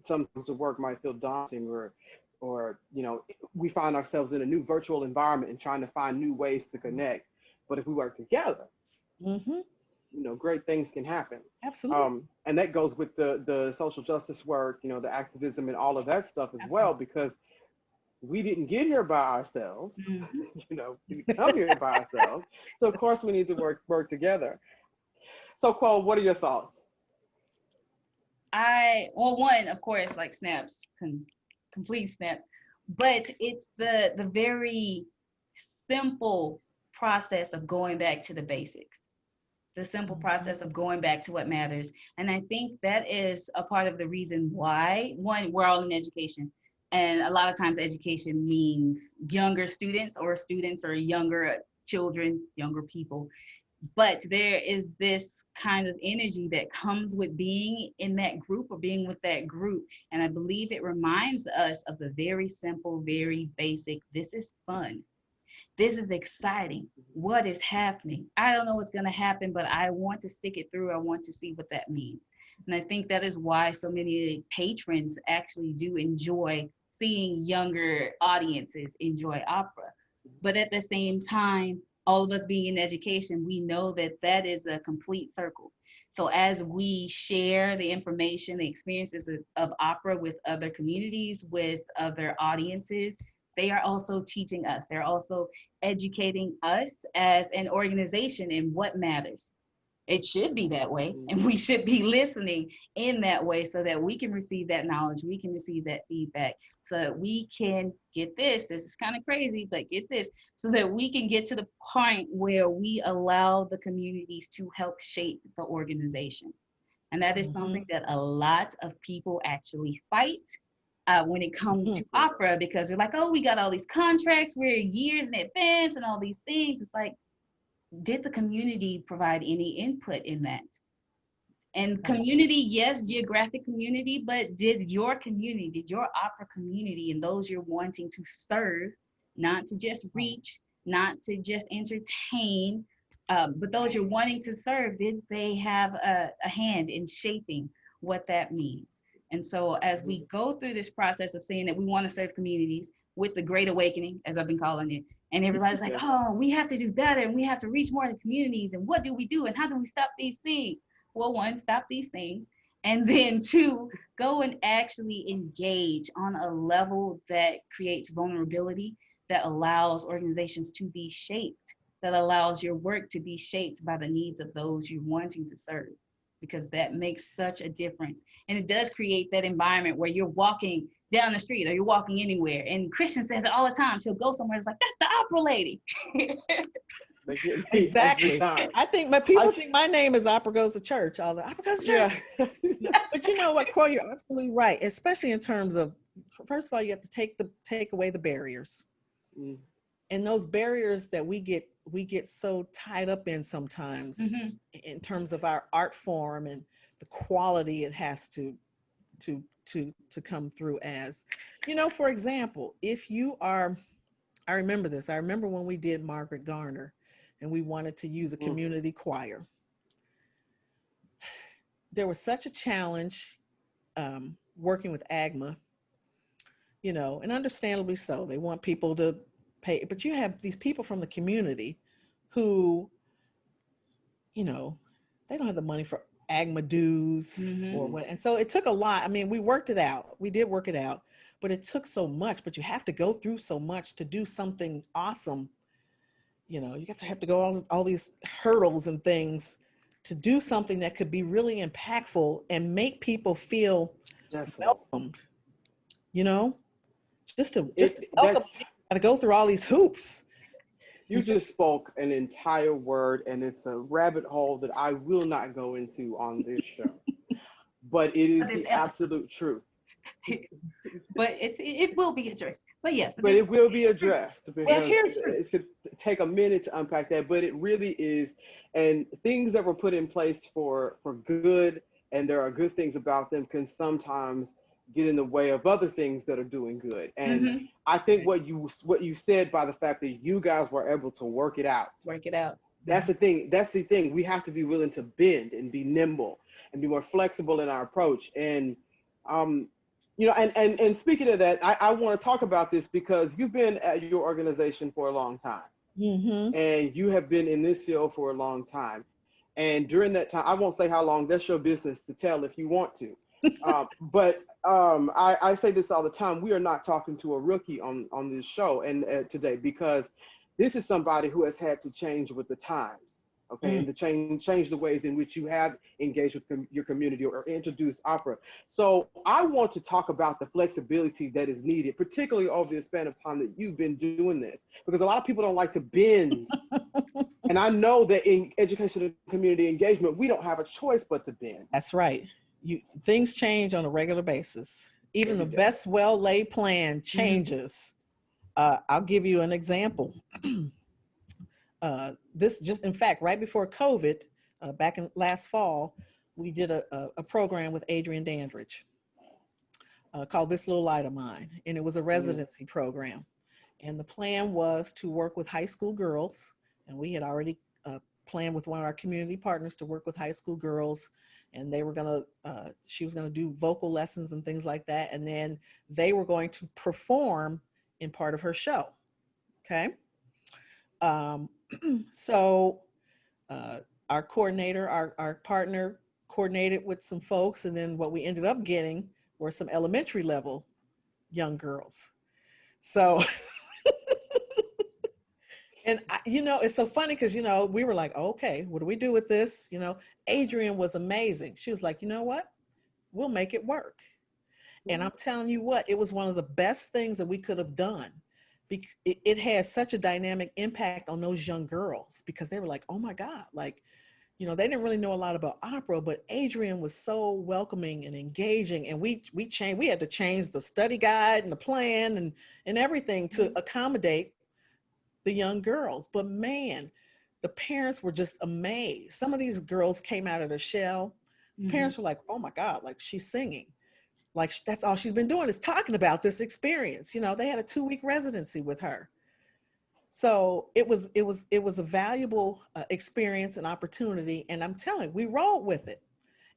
S1: sometimes the work might feel daunting, or we find ourselves in a new virtual environment and trying to find new ways to connect. But if we work together,
S3: Mm-hmm.
S1: great things can happen.
S3: Absolutely.
S1: And that goes with the social justice work, the activism and all of that stuff as well, because we didn't get here by ourselves.
S2: Mhm.
S1: We didn't come here by ourselves. So of course we need to work together. So Quo, what are your thoughts?
S2: One, of course, like snaps, complete snaps, but it's the very simple process of going back to the basics, the simple process of going back to what matters. And I think that is a part of the reason why, one, we're all in education. And a lot of times education means younger students or younger children, younger people. But there is this kind of energy that comes with being in that group or being with that group. And I believe it reminds us of the very simple, very basic, this is fun. This is exciting. What is happening? I don't know what's going to happen, but I want to stick it through. I want to see what that means. And I think that is why so many patrons actually do enjoy seeing younger audiences enjoy opera. But at the same time, all of us being in education, we know that that is a complete circle. So as we share the information, the experiences of opera with other communities, with other audiences, they are also teaching us. They're also educating us as an organization in what matters. It should be that way, and we should be listening in that way so that we can receive that knowledge, we can receive that feedback, so that we can get this is kind of crazy, but get this, so that we can get to the point where we allow the communities to help shape the organization. And that is something that a lot of people actually fight when it comes to opera, because they're like, oh, we got all these contracts, we're years in advance and all these things. It's like, did the community provide any input in that? And community, yes, geographic community, but did your community, did your opera community and those you're wanting to serve, not to just reach, not to just entertain, but those you're wanting to serve, did they have a hand in shaping what that means? And so as we go through this process of saying that we want to serve communities with the Great Awakening, as I've been calling it, and everybody's like, oh, we have to do better and we have to reach more of the communities, and what do we do and how do we stop these things? Well, one, stop these things. And then two, go and actually engage on a level that creates vulnerability, that allows organizations to be shaped, that allows your work to be shaped by the needs of those you're wanting to serve, because that makes such a difference. And it does create that environment where you're walking down the street or you're walking anywhere. And Kristian says it all the time. She'll go somewhere, it's like, that's the opera lady.
S3: Exactly. I think people think my name is Opera Goes to Church. All the Opera Goes to Church. Yeah. But you know what, Quo, you're absolutely right. Especially in terms of, first of all, you have to take away the barriers. And those barriers that we get so tied up in sometimes, in terms of our art form and the quality it has to come through as. For example, if you are, I remember this. I remember when we did Margaret Garner and we wanted to use a community choir. There was such a challenge working with AGMA, and understandably so. They want people to pay, but you have these people from the community who, they don't have the money for AGMA dues or what. And so it took a lot. I mean, we worked it out. We did work it out, but it took so much. But you have to go through so much to do something awesome. You have to go all these hurdles and things to do something that could be really impactful and make people feel welcomed. Just to welcome, you gotta go through all these hoops.
S1: You just spoke an entire word, and it's a rabbit hole that I will not go into on this show. But it is the absolute truth.
S2: But it will be addressed. But yeah.
S1: But it will be addressed.
S3: Well,
S1: It could take a minute to unpack that, but it really is. And things that were put in place for good and there are good things about them, can sometimes get in the way of other things that are doing good. And
S2: Mm-hmm.
S1: I think what you said, by the fact that you guys were able to work it out,
S2: Work it out.
S1: that's the thing. That's the thing. We have to be willing to bend and be nimble and be more flexible in our approach. And um, and speaking of that, I want to talk about this because you've been at your organization for a long time,
S3: Mm-hmm.
S1: and you have been in this field for a long time. And during that time, I won't say how long. That's your business to tell if you want to. But I say this all the time. We are not talking to a rookie on this show and today, because this is somebody who has had to change with the times, okay,
S3: Mm.
S1: and to change the ways in which you have engaged with your community or introduced opera. So I want to talk about the flexibility that is needed, particularly over the span of time that you've been doing this, because a lot of people don't like to bend. And I know that in education and community engagement, we don't have a choice but to bend
S3: That's right. Things change on a regular basis. Even the
S1: every day.
S3: best well-laid plan changes. I'll give you an example. This just, in fact, right before COVID, back in last fall, we did a program with Adrian Dandridge called This Little Light of Mine. And it was a residency program. And the plan was to work with high school girls. And we had already planned with one of our community partners to work with high school girls. And they were she was gonna do vocal lessons and things like that. And then they were going to perform in part of her show. Okay. So our coordinator, our partner coordinated with some folks. And then what we ended up getting were some elementary level young girls. So, and it's so funny because, we were like, okay, what do we do with this? Adrian was amazing. She was like, you know what? We'll make it work. And I'm telling you what, it was one of the best things that we could have done. It had such a dynamic impact on those young girls because they were like, oh my God, like, they didn't really know a lot about opera, but Adrian was so welcoming and engaging. And we had to change the study guide and the plan and everything to accommodate the young girls. But man, the parents were just amazed. Some of these girls came out of their shell. The parents were like, oh my God, like she's singing. Like that's all she's been doing is talking about this experience. They had a 2-week residency with her. So it was a valuable experience and opportunity. And I'm telling you, we rolled with it.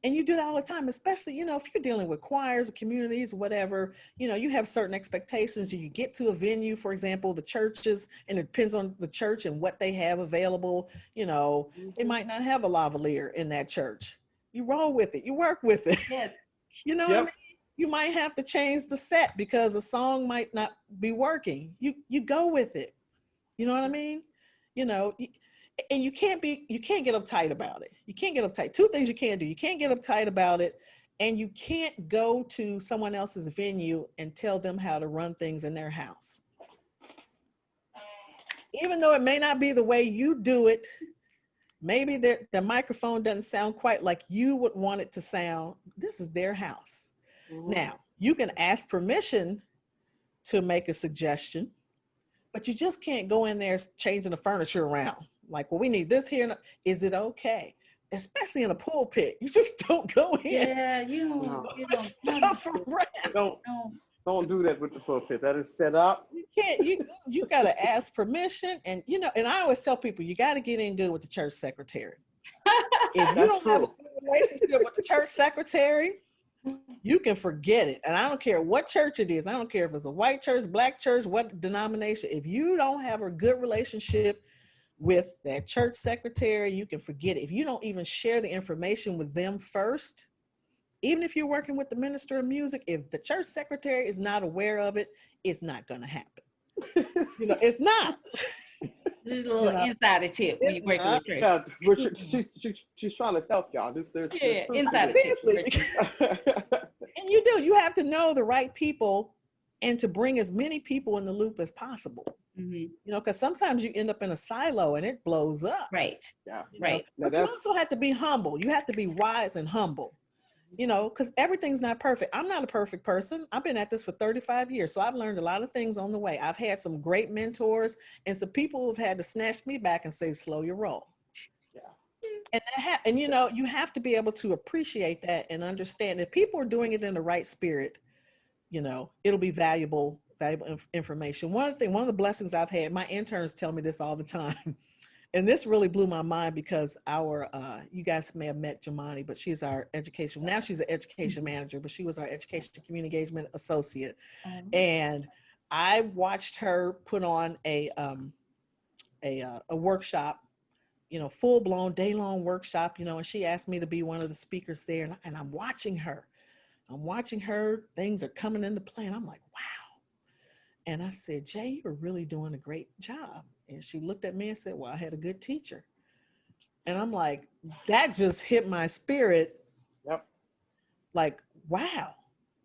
S3: And you do that all the time, especially, if you're dealing with choirs, communities, whatever, you have certain expectations. You get to a venue, for example, the churches, and it depends on the church and what they have available. They might not have a lavalier in that church. You roll with it. You work with it.
S2: Yes.
S3: What I mean? You might have to change the set because a song might not be working. You go with it. You know what I mean? And you can't get uptight about it. You can't get uptight. 2 things you can't do. You can't get uptight about it, and you can't go to someone else's venue and tell them how to run things in their house. Even though it may not be the way you do it, maybe the microphone doesn't sound quite like you would want it to sound. This is their house. Now, you can ask permission to make a suggestion, but you just can't go in there changing the furniture around. Like, well, we need this here. Is it okay? Especially in a pulpit. You just don't go in.
S2: Yeah, you don't
S3: stuff around.
S1: Don't do that with the pulpit. That is set up.
S3: You can't. You got to ask permission, and and I always tell people you got to get in good with the church secretary. If you don't have a good relationship with the church secretary, you can forget it. And I don't care what church it is. I don't care if it's a white church, black church, what denomination. If you don't have a good relationship with that church secretary, you can forget it. If you don't even share the information with them first, even if you're working with the minister of music, if the church secretary is not aware of it, it's not going to happen. It's not.
S2: Just a little insider tip when you're working with church.
S1: Yeah, she's trying to help y'all. There's
S2: insider tip.
S3: And you have to know the right people and to bring as many people in the loop as possible. Because sometimes you end up in a silo and it blows up.
S2: Right.
S1: Yeah.
S2: Right.
S3: But you also have to be humble. You have to be wise and humble. Because everything's not perfect. I'm not a perfect person. I've been at this for 35 years. So I've learned a lot of things on the way. I've had some great mentors and some people who've had to snatch me back and say, slow your roll.
S1: Yeah.
S3: And you know, you have to be able to appreciate that and understand if people are doing it in the right spirit, you know, it'll be valuable information. One of the blessings I've had, my interns tell me this all the time. And this really blew my mind because you guys may have met Jamani, but she's our now she's an education manager, but she was our education community engagement associate. And I watched her put on a workshop, you know, full blown day-long workshop, you know, and she asked me to be one of the speakers there. And I'm watching her. Things are coming into play. And I'm like, wow. And I said, Jay, you're really doing a great job. And she looked at me and said, well, I had a good teacher. And I'm like, that just hit my spirit.
S1: Yep.
S3: Like, wow.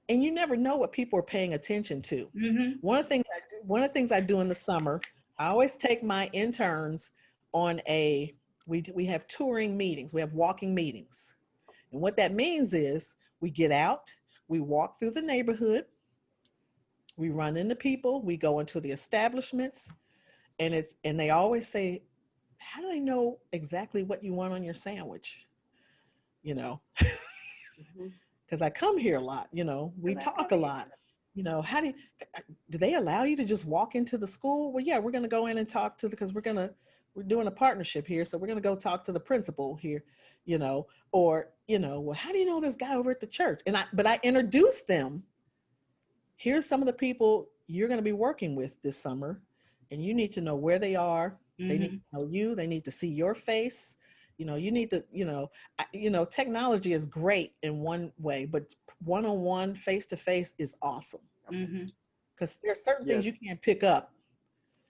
S3: And you never know what people are paying attention to.
S2: Mm-hmm.
S3: One of the things I do in the summer, I always take my interns on we have touring meetings. We have walking meetings. And what that means is we get out, we walk through the neighborhood, we run into people, we go into the establishments, and they always say, how do they know exactly what you want on your sandwich? You know, because I come here a lot, you know, we talk a lot, you know, do they allow you to just walk into the school? Well, yeah, we're going to go in and talk because we're doing a partnership here. So we're going to go talk to the principal here, you know, or, you know, well, how do you know this guy over at the church? But I introduced them. Here's some of the people you're going to be working with this summer, and you need to know where they are. They need to know you. They need to see your face. You know, you need to, technology is great in one way, but one-on-one, face-to-face is awesome. Because there are certain things you can't pick up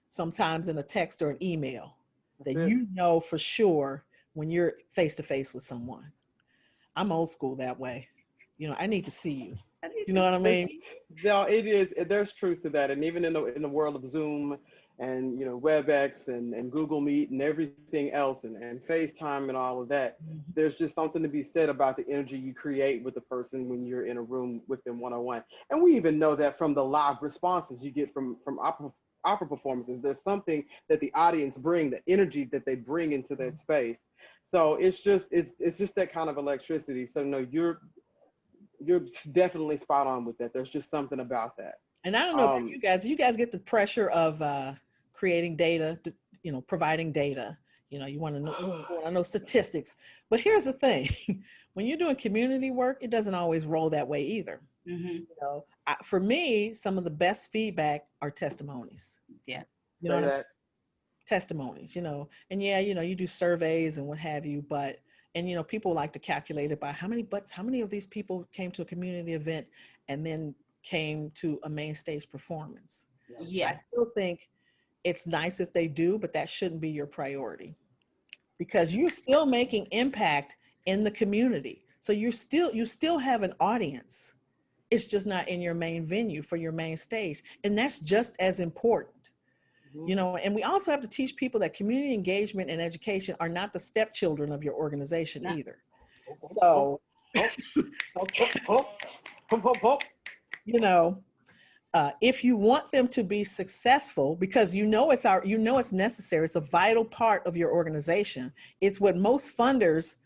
S3: sometimes in a text or an email that you know for sure when you're face-to-face with someone. I'm old school that way. You know, I need to see you. You know what I mean?
S1: No, there's truth to that. And even in the world of Zoom and, you know, WebEx and Google Meet and everything else and FaceTime and all of that, there's just something to be said about the energy you create with the person when you're in a room with them one-on-one. And we even know that from the live responses you get from opera performances. There's something that the audience bring, the energy that they bring into that space. So it's just that kind of electricity. So no, you're definitely spot on with that. There's just something about that.
S3: And I don't know about you guys. Do you guys get the pressure of creating data, providing data? You know, you want to know statistics. But here's the thing: when you're doing community work, it doesn't always roll that way either. You know, for me, some of the best feedback are testimonies.
S2: Yeah,
S3: you know, testimonies. You know, and yeah, you know, you do surveys and what have you, but. And, you know, people like to calculate it by how many of these people came to a community event and then came to a main stage performance.
S2: Yeah.
S3: I still think it's nice if they do, but that shouldn't be your priority because you're still making impact in the community. So you still have an audience. It's just not in your main venue for your main stage. And that's just as important. You know, and we also have to teach people that community engagement and education are not the stepchildren of your organization either. So, you know, if you want them to be successful, because it's necessary, it's a vital part of your organization. It's what most funders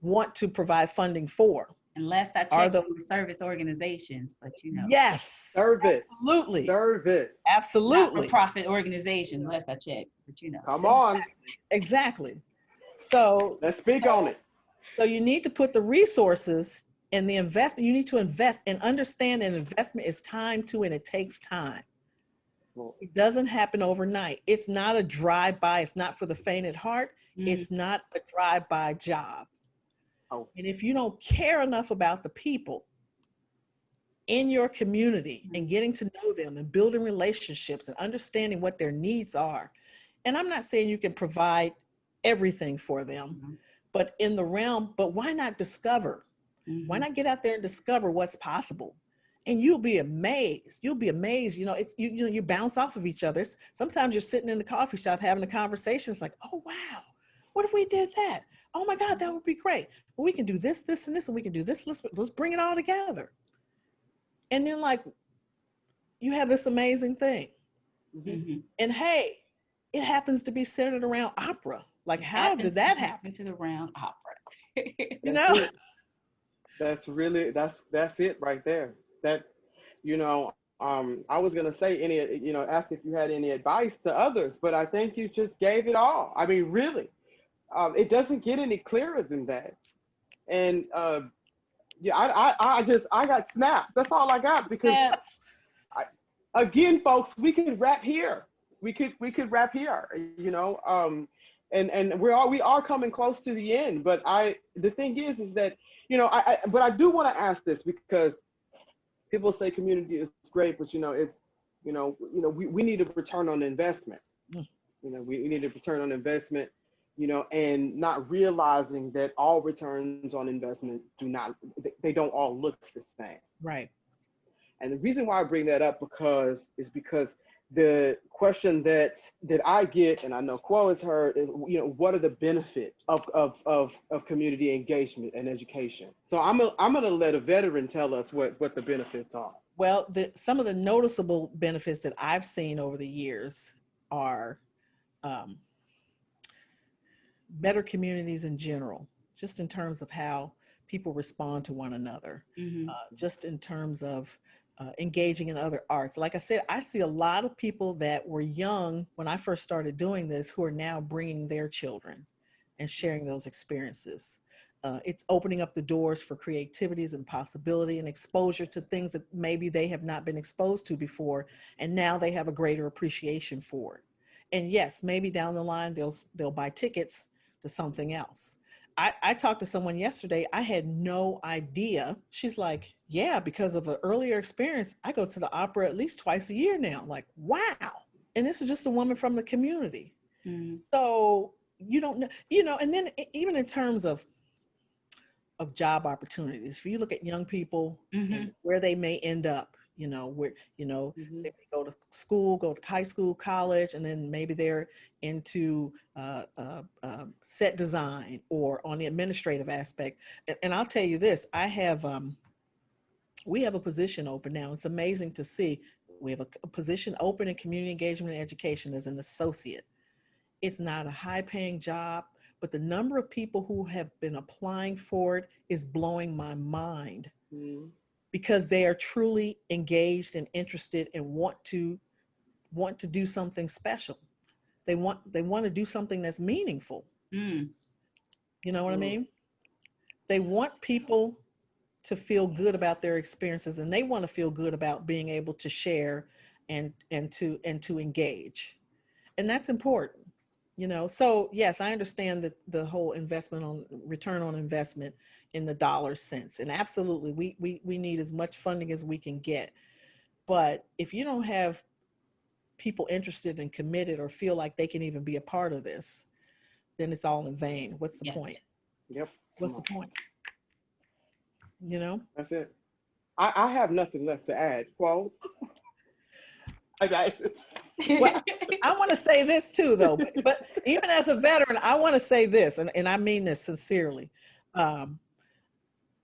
S3: want to provide funding for.
S2: Unless I check the service organizations, but you know.
S3: Yes.
S1: Service.
S3: Absolutely.
S1: Service.
S3: Absolutely.
S2: Not-for-profit organization, unless I check, but you know.
S1: Come on.
S3: Exactly. So
S1: let's speak on it.
S3: So you need to put the resources and the investment. You need to invest and understand an investment is time too, and it takes time. It doesn't happen overnight. It's not a drive-by. It's not for the faint at heart. It's not a drive-by job. And if you don't care enough about the people in your community and getting to know them and building relationships and understanding what their needs are, and I'm not saying you can provide everything for them, but in the realm, but why not discover? Why not get out there and discover what's possible? And you'll be amazed. You'll be amazed. You know, you bounce off of each other. Sometimes you're sitting in the coffee shop having a conversation. It's like, oh, wow, what if we did that? Oh my God, that would be great. Well, we can do this, this, and this, and we can do this. Let's bring it all together. And then like, you have this amazing thing. And hey, it happens to be centered around opera. Like, how did that happen?
S2: Into the round opera.
S3: You
S1: That's
S3: know?
S1: it. That's really that's it right there. That I was gonna say ask if you had any advice to others, but I think you just gave it all. I mean, really, it doesn't get any clearer than that. And yeah, I got snaps. That's all I got because
S2: Yes.
S1: again, folks, we could wrap here. We could wrap here. And we are coming close to the end. But the thing is that but I do want to ask this because people say community is great, but it's we need a return on investment.
S3: Mm.
S1: We need a return on investment. And not realizing that all returns on investment they don't all look the same.
S3: Right.
S1: And the reason why I bring that up is because the question that I get, and I know Quo has heard, is what are the benefits of community engagement and education? So I'm gonna let a veteran tell us what the benefits are.
S3: Well, some of the noticeable benefits that I've seen over the years are better communities in general, just in terms of how people respond to one another, just in terms of engaging in other arts. Like I said, I see a lot of people that were young when I first started doing this who are now bringing their children and sharing those experiences. It's opening up the doors for creativities and possibility and exposure to things that maybe they have not been exposed to before, and now they have a greater appreciation for it. And yes, maybe down the line they'll buy tickets to something else. I talked to someone yesterday. I had no idea. She's like, yeah, because of an earlier experience, I go to the opera at least twice a year now. I'm like, wow. And this is just a woman from the community. So you don't know, and then even in terms of job opportunities, if you look at young people and where they may end up, where, they may go to school, go to high school, college, and then maybe they're into set design or on the administrative aspect. And I'll tell you this, we have a position open now. It's amazing to see. We have a position open in community engagement and education as an associate. It's not a high paying job, but the number of people who have been applying for it is blowing my mind. Because they are truly engaged and interested and want to do something special. They want to do something that's meaningful. You know what I mean? They want people to feel good about their experiences, and they want to feel good about being able to share and to engage. And that's important. So yes, I understand that the whole return on investment in the dollar sense, and absolutely we need as much funding as we can get. But if you don't have people interested and committed or feel like they can even be a part of this, then it's all in vain. What's the point?
S1: Yep.
S3: What's the point?
S1: That's it. I have nothing left to add. Quo.
S3: Well, I want to say this too, though, but even as a veteran, I want to say this, and I mean this sincerely.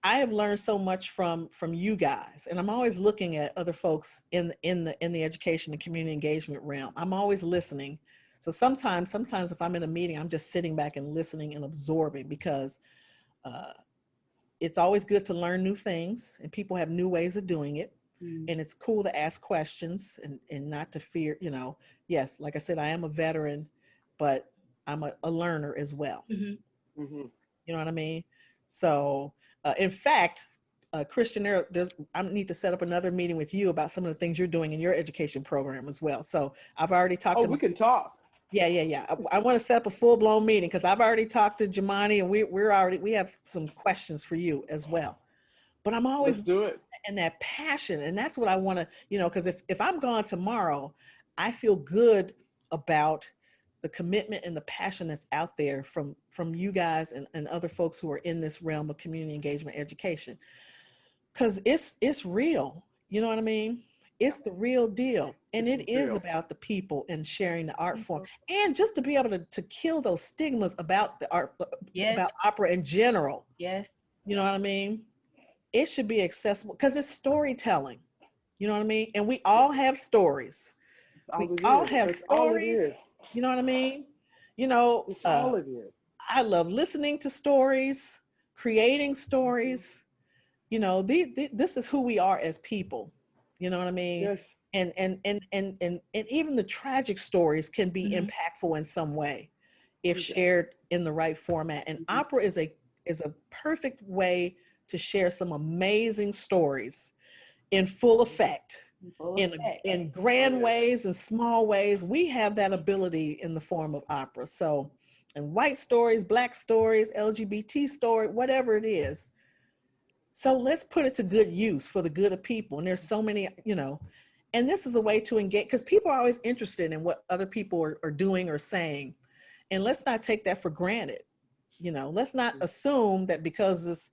S3: I have learned so much from you guys, and I'm always looking at other folks in the education and community engagement realm. I'm always listening. So sometimes if I'm in a meeting, I'm just sitting back and listening and absorbing, because it's always good to learn new things, and people have new ways of doing it. And it's cool to ask questions and not to fear, yes, like I said, I am a veteran, but I'm a learner as well. You know what I mean? So in fact, Kristian, I need to set up another meeting with you about some of the things you're doing in your education program as well. So I've already talked to
S1: we can talk.
S3: Yeah. I want to set up a full-blown meeting, because I've already talked to Jamani, and we have some questions for you as well. But I'm always
S1: Let's do it.
S3: And that passion, and that's what I want to, because if I'm gone tomorrow, I feel good about the commitment and the passion that's out there from you guys and other folks who are in this realm of community engagement education, because it's real. You know what I mean? It's the real deal. And it is about the people and sharing the art form, and just to be able to kill those stigmas about the art, about opera in general.
S2: Yes.
S3: You know what I mean? It should be accessible, because it's storytelling. You know what I mean? And we all have stories. We all have stories. You know what I mean? You know,
S1: It's all it is.
S3: I love listening to stories, creating stories. You know, this is who we are as people. You know what I mean?
S1: Yes.
S3: And even the tragic stories can be
S2: Mhm.
S3: impactful in some way if
S1: Oh, yes.
S3: shared in the right format. And
S2: Mhm.
S3: opera is a perfect way to share some amazing stories in full effect,
S2: Full effect.
S3: in
S1: Oh,
S3: grand
S1: yes.
S3: ways and small ways. We have that ability in the form of opera. So, and white stories, black stories, LGBT story, whatever it is. So let's put it to good use for the good of people. And there's so many, you know, and this is a way to engage because people are always interested in what other people are doing or saying. And let's not take that for granted. You know, let's not assume that because it's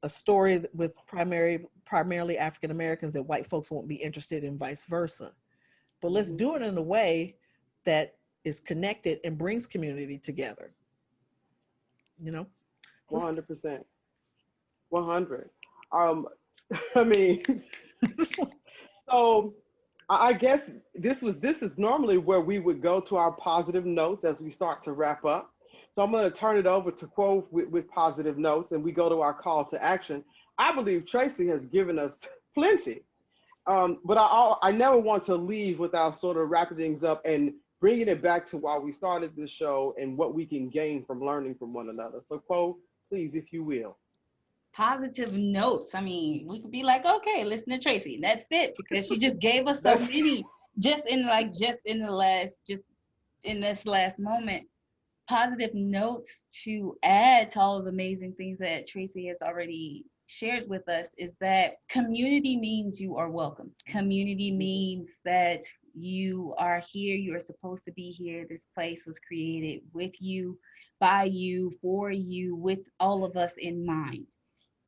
S3: a story with primarily African Americans that white folks won't be interested in, vice versa. But let's
S1: Mm-hmm.
S3: do it in a way that is connected and brings community together. You know, let's
S1: 100%. 100. Um, I mean, so I guess this is normally where we would go to our positive notes as we start to wrap up. So I'm going to turn it over to Quo with positive notes, and we go to our call to action. I believe Tracy has given us plenty, but I never want to leave without sort of wrapping things up and bringing it back to why we started this show and what we can gain from learning from one another. So Quo, please, if you will.
S2: Positive notes. I mean, we could be like, okay, listen to Tracy. And that's it, because she just gave us so
S1: That's
S2: many just in this last moment. Positive notes to add to all of the amazing things that Tracy has already shared with us is that community means you are welcome. Community means that you are here, you are supposed to be here. This place was created with you, by you, for you, with all of us in mind.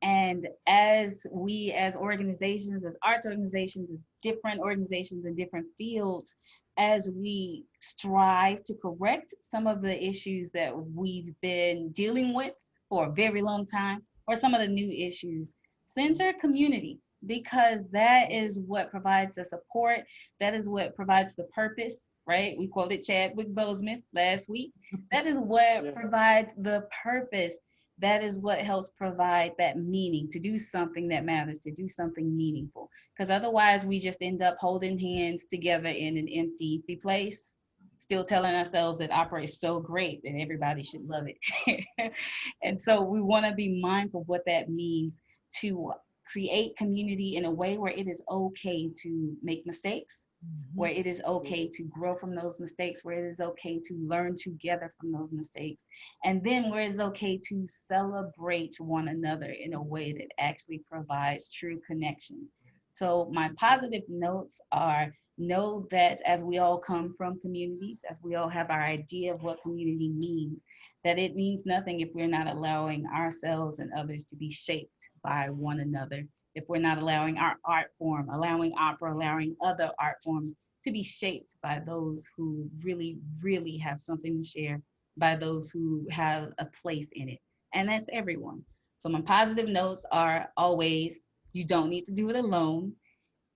S2: And as we, as organizations, as arts organizations, as different organizations in different fields, as we strive to correct some of the issues that we've been dealing with for a very long time, or some of the new issues, center community, because that is what provides the support, that is what provides the purpose, right? We quoted Chadwick Boseman last week. That is what
S1: yes.
S2: provides the purpose, that is what helps provide that meaning, to do something that matters, to do something meaningful. Because otherwise, we just end up holding hands together in an empty place, still telling ourselves that opera is so great that everybody should love it. And so we want to be mindful of what that means to create community in a way where it is okay to make mistakes, where it is okay to grow from those mistakes, where it is okay to learn together from those mistakes, and then where it's okay to celebrate one another in a way that actually provides true connection. So my positive notes are, know that as we all come from communities, as we all have our idea of what community means, that it means nothing if we're not allowing ourselves and others to be shaped by one another, if we're not allowing our art form, allowing opera, allowing other art forms to be shaped by those who really, really have something to share, by those who have a place in it. And that's everyone. So my positive notes are always, you don't need to do it alone.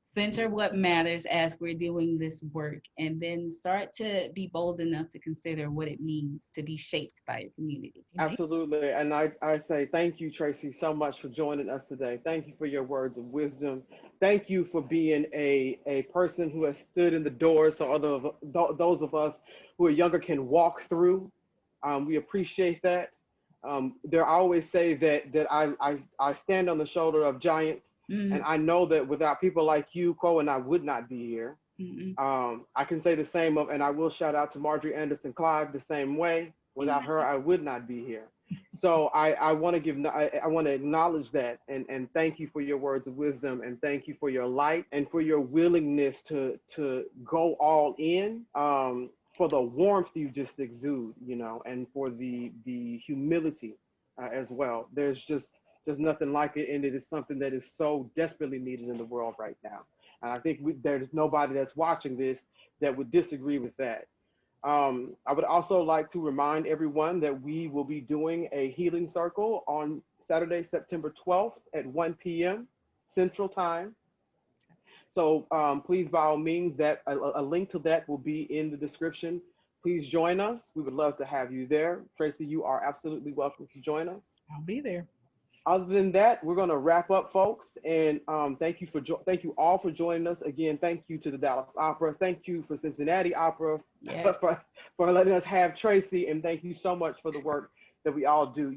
S2: Center what matters as we're doing this work, and then start to be bold enough to consider what it means to be shaped by your community.
S1: Absolutely. And I say thank you, Tracy, so much for joining us today. Thank you for your words of wisdom. Thank you for being a person who has stood in the door so those of us who are younger can walk through. We appreciate that. There I always say that I stand on the shoulder of giants, and
S2: Mm-hmm.
S1: I know that without people like you, Quo, and I would not be here.
S2: Mm-hmm.
S1: I can say the same of, and I will shout out to Marjorie Anderson Clive the same way. Without her, I would not be here. So I want to I want to acknowledge that and thank you for your words of wisdom, and thank you for your light and for your willingness to go all in. For the warmth you just exude, you know, and for the humility as well. There's nothing like it, and it is something that is so desperately needed in the world right now. And I think there's nobody that's watching this that would disagree with that. I would also like to remind everyone that we will be doing a healing circle on Saturday, September 12th at 1 p.m. Central Time. So please, by all means, that a link to that will be in the description please join us. We would love to have you there. Tracy, you are absolutely welcome to join us.
S3: I'll be there.
S1: Other than that, we're going to wrap up, folks. And thank you all for joining us. Again, thank you to the Dallas Opera. Thank you for Cincinnati Opera
S2: Yes.
S1: for letting us have Tracy. And thank you so much for the work that we all do.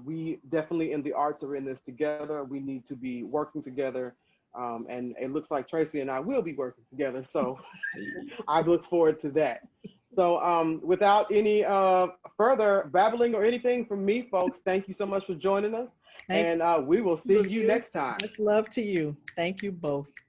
S1: We definitely in the arts are in this together. We need to be working together. And it looks like Tracy and I will be working together. So I look forward to that. So without any further babbling or anything from me, folks, thank you so much for joining us.
S3: Thank
S1: And we will see
S3: you.
S1: you next time.
S3: Much love to you. Thank you both.